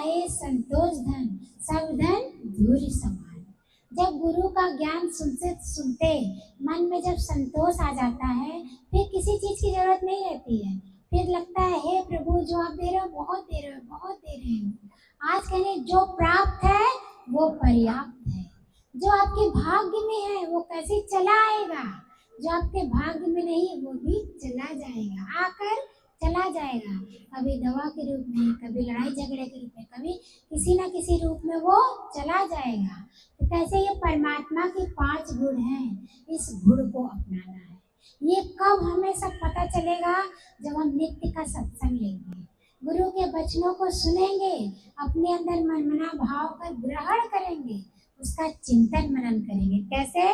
पाए संतोष धन, सब धन धूल समान। जब गुरु का ज्ञान सुनते सुनते मन में जब संतोष आ जाता है, फिर किसी चीज की जरूरत नहीं रहती है। फिर लगता है हे प्रभु, जो आप दे रहे हो बहुत दे रहे हो, बहुत दे रहे हो। आज कहने जो प्राप्त है वो पर्याप्त है। जो आपके भाग्य में है वो कैसे चला आएगा, जो आपके भाग्य में नहीं है वो भी चला जाएगा, आकर चला जाएगा। कभी दवा के रूप में, कभी लड़ाई झगड़े के रूप में, कभी किसी ना किसी रूप में वो चला जाएगा। तो कैसे ये परमात्मा के 5 गुण हैं, इस गुण को अपनाना है। ये कब हमें सब पता चलेगा, जब हम नित्य का सत्संग लेंगे, गुरु के वचनों को सुनेंगे, अपने अंदर मनमना भाव कर ग्रहण करेंगे, उसका चिंतन मनन करेंगे। कैसे?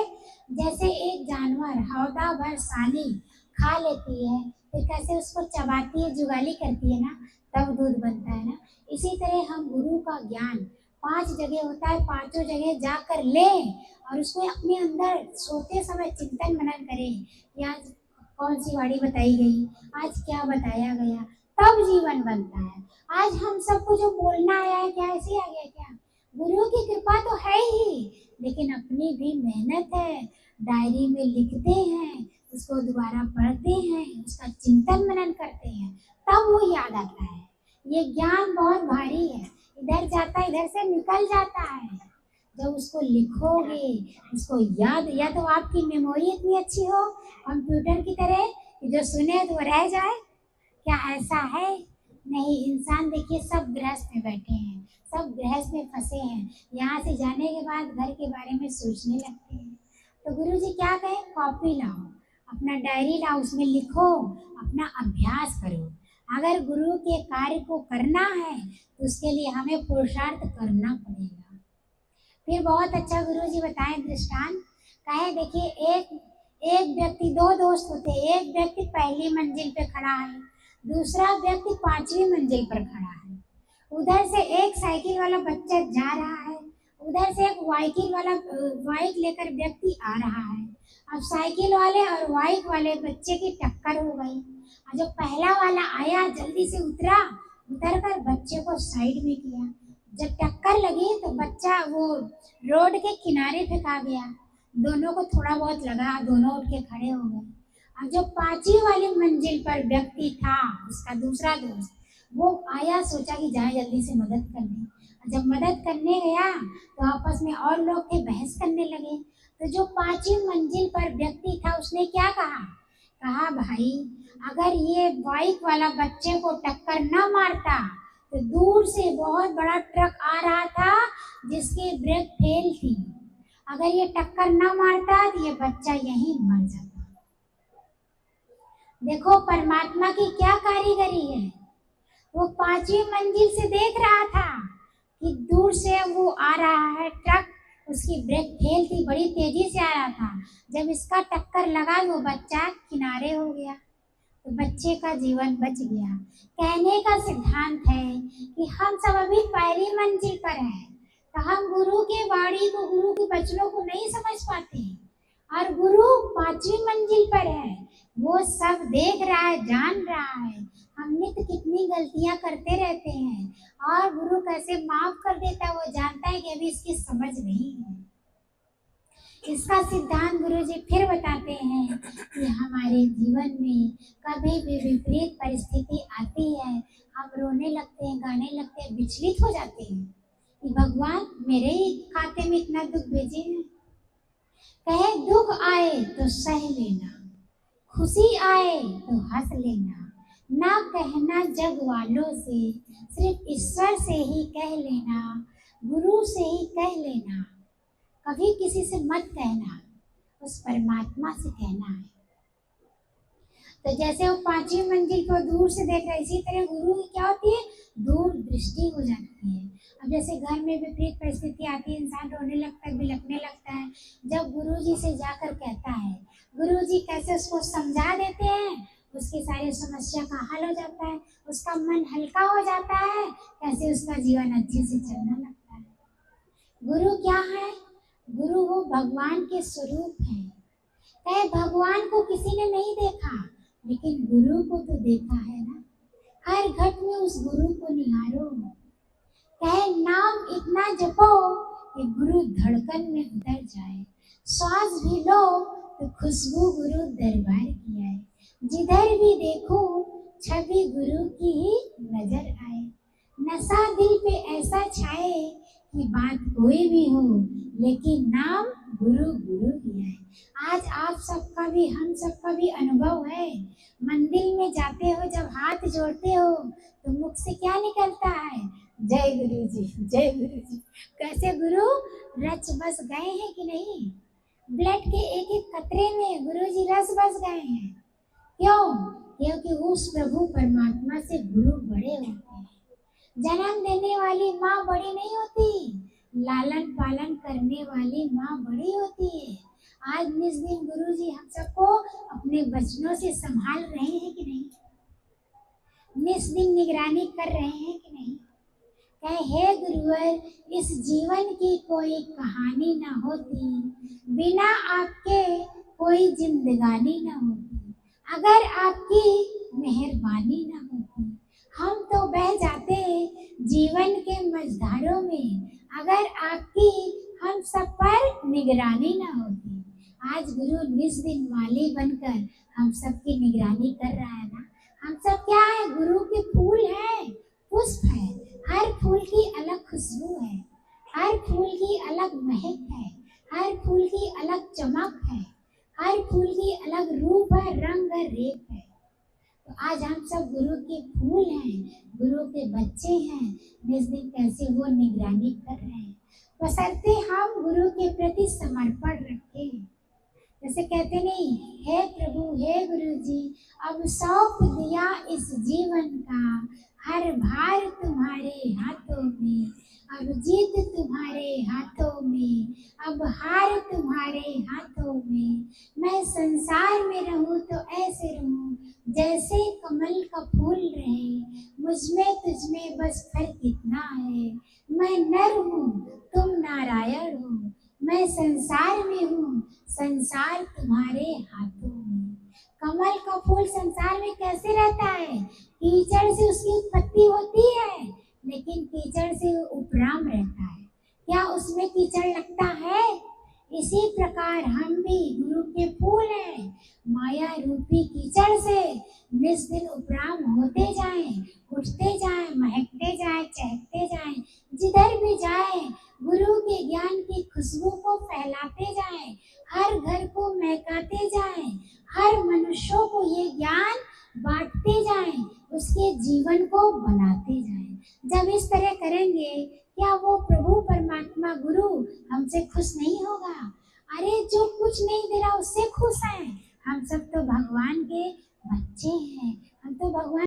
जैसे एक जानवर हौदा भर सानी खा लेती है, फिर कैसे उसको चबाती है, जुगाली करती है ना, तब दूध बनता है ना। इसी तरह हम गुरु का ज्ञान 5 जगह होता है, 5 जगह जाकर लें और उसको अपने अंदर सोते समय चिंतन मनन करें। या कौन सी वाणी बताई गई, आज क्या बताया गया, तब जीवन बनता है। आज हम सबको जो बोलना आया है, क्या ऐसे आ गया क्या? गुरु की कृपा तो है ही, लेकिन अपनी भी मेहनत है। डायरी में लिखते हैं, उसको दोबारा पढ़ते हैं, उसका चिंतन मनन करते हैं, तब वो याद आता है। ये ज्ञान बहुत भारी है, इधर जाता है इधर से निकल जाता है। जब उसको लिखोगे, उसको याद, या तो आपकी मेमोरी इतनी अच्छी हो कंप्यूटर की तरह कि जो सुने तो रह जाए, क्या ऐसा है? नहीं, इंसान देखिए सब गृहस्थ में बैठे हैं, सब गृहस्थ में फंसे हैं। यहाँ से जाने के बाद घर के बारे में सोचने लगते हैं। तो गुरु जी क्या कहें, कॉपी लाओ, अपना डायरी लाओ, उसमें लिखो, अपना अभ्यास करो। अगर गुरु के कार्य को करना है तो उसके लिए हमें पुरुषार्थ करना पड़ेगा। फिर बहुत अच्छा गुरु जी बताएं दृष्टांत, कहे देखिए एक व्यक्ति, 2 दोस्त होते, एक व्यक्ति पहली मंजिल पे खड़ा है, दूसरा व्यक्ति 5वीं मंजिल पर खड़ा है। उधर से एक साइकिल वाला बच्चा जा रहा है, उधर से एक बाइक लेकर व्यक्ति आ रहा है। अब साइकिल वाले और बाइक वाले बच्चे की टक्कर हो गई। और जो पहला वाला आया जल्दी से उतर कर बच्चे को साइड में किया। जब टक्कर लगी तो बच्चा वो रोड के किनारे फेंका गया। दोनों को थोड़ा बहुत लगा, दोनों उठ के खड़े हो गए। और जो 5वीं वाली मंजिल पर व्यक्ति था, उसका दूसरा दोस्त, वो आया, सोचा कि जाए जल्दी से मदद करने। जब मदद करने गया तो आपस में और लोग थे, बहस करने लगे। तो जो 5वीं मंजिल पर व्यक्ति था उसने क्या कहा, भाई अगर ये बाइक वाला बच्चे को टक्कर न मारता तो दूर से बहुत बड़ा ट्रक आ रहा था जिसकी ब्रेक फेल थी, अगर ये टक्कर न मारता तो ये बच्चा यहीं मर जाता। देखो परमात्मा की क्या कारीगरी है। वो 5वीं मंजिल से देख रहा था कि दूर से वो आ रहा है ट्रक, उसकी ब्रेक फेल थी, बड़ी तेजी से आ रहा था। जब इसका टक्कर लगा वो बच्चा किनारे हो गया, तो बच्चे का जीवन बच गया। कहने का सिद्धांत है कि हम सब अभी पहली मंजिल पर हैं, तो हम गुरु के वाणी को, गुरु के वचनों को नहीं समझ पाते। और गुरु 5वीं मंजिल पर है, वो सब देख रहा है, जान रहा है। हम नित्य कितनी गलतियां करते रहते हैं और गुरु कैसे माफ कर देता है, वो जानता है कि अभी इसकी समझ नहीं है। इसका सिद्धांत गुरु जी फिर बताते हैं कि हमारे जीवन में कभी भी विपरीत परिस्थिति आती है, हम रोने लगते हैं, गाने लगते हैं, विचलित हो जाते हैं कि भगवान मेरे ही खाते में इतना दुख भेजे हैं। कहे दुख आए तो सह लेना, खुशी आए तो हंस लेना, ना कहना जग वालों से, सिर्फ ईश्वर से ही कह लेना, गुरु से ही कह लेना। कभी किसी से मत कहना, उस परमात्मा से कहना है। तो जैसे वो 5वीं मंजिल को दूर से देख रहे, इसी तरह गुरु की क्या होती है, दूर दृष्टि हो जाती है। अब जैसे घर में विपरीत परिस्थिति आती है, इंसान रोने लगता है, बिलखने लगता है, जब गुरु जी से जाकर कहता है, गुरु जी कैसे उसको समझा देते हैं, उसकी सारी समस्या का हल हो जाता है, उसका मन हल्का हो जाता है, कैसे उसका जीवन अच्छे से चलने लगता है। गुरु क्या है? गुरु वो भगवान के स्वरूप है। कहे भगवान को किसी ने नहीं देखा, लेकिन गुरु को तो देखा है ना। हर घट में उस गुरु को निहारो। कहे नाम इतना जपो कि गुरु धड़कन में उतर जाए, श्वास भी लो तो खुशबू गुरु दरबार की आए, जिधर भी देखो छवि गुरु की ही नजर आए। नशा दिल पे ऐसा छाए कि बात कोई भी हो लेकिन नाम गुरु गुरु ही है। आज आप सबका भी हम सबका भी अनुभव है, मंदिर में जाते हो जब हाथ जोड़ते हो तो मुख से क्या निकलता है? जय गुरु जी, जय गुरु जी। कैसे गुरु रच बस गए हैं कि नहीं? ब्लड के एक एक कतरे में गुरु जी रस बस गए हैं। क्यों? क्योंकि उस प्रभु परमात्मा से गुरु बड़े होते हैं। जन्म देने वाली माँ बड़ी नहीं होती, लालन पालन करने वाली माँ बड़ी होती है। आज इस दिन गुरु जी हम सबको अपने बचनों से संभाल रहे हैं कि नहीं? निस दिन निगरानी कर रहे हैं कि नहीं? कहे हे गुरुवर, इस जीवन की कोई कहानी ना होती, बिना आपके कोई जिंदगानी ना होती, अगर आपकी मेहरबानी ना होती, हम तो बह जाते जीवन के मझधारों में, अगर आपकी हम सब पर निगरानी ना होती। आज गुरु निस दिन माली बनकर हम सबकी निगरानी कर रहा है ना। हम सब क्या है? गुरु के फूल है, पुष्प है। हर फूल की अलग खुशबू है, हर फूल की अलग महक है, हर फूल की अलग चमक है, हर फूल की अलग रूप है, रंग है, रेख है। तो आज हम सब गुरु के फूल हैं, गुरु के बच्चे हैं। जिस दिन कैसे वो निगरानी कर रहे हैं, बशर्ते हम गुरु के प्रति समर्पण रखें। जैसे कहते नहीं, हे प्रभु हे गुरु जी, अब सौंप दिया इस जीवन का, हर भार तुम्हारे हाथों में, अब जीत तुम्हारे हाथों में, अब हार तुम्हारे हाथों में। मैं संसार में रहूं तो ऐसे रहूं जैसे कमल का फूल रहे, मुझ में तुझ में बस फर्क इतना है, मैं नर हूँ तुम नारायण हो, मैं संसार में हूँ संसार तुम्हारे हाथों में। कमल का फूल संसार में कैसे रहता है? कीचड़ से उसकी उत्पत्ति होती है, लेकिन कीचड़ से उपराम रहता है। क्या उसमें कीचड़ लगता है? इसी प्रकार हम भी गुरु के फूल हैं, माया रूपी कीचड़ से निस दिन उपराम होते जाएं, उठते जाएं, महकते जाएं, चहकते जाएं, जिधर भी जाएं गुरु के ज्ञान की खुशबू को फैलाते जाएं, हर घर को महकाते जाएं, हर मनुष्यों को ये ज्ञान बांटते जाएं, उसके जीवन को बनाते जाएं। जब इस तरह करेंगे, क्या वो प्रभु परमात्मा गुरु हमसे खुश नहीं होगा? अरे जो कुछ नहीं दे रहा उससे खुश हैं। हम सब तो भगवान के बच्चे हैं, हम तो भगवान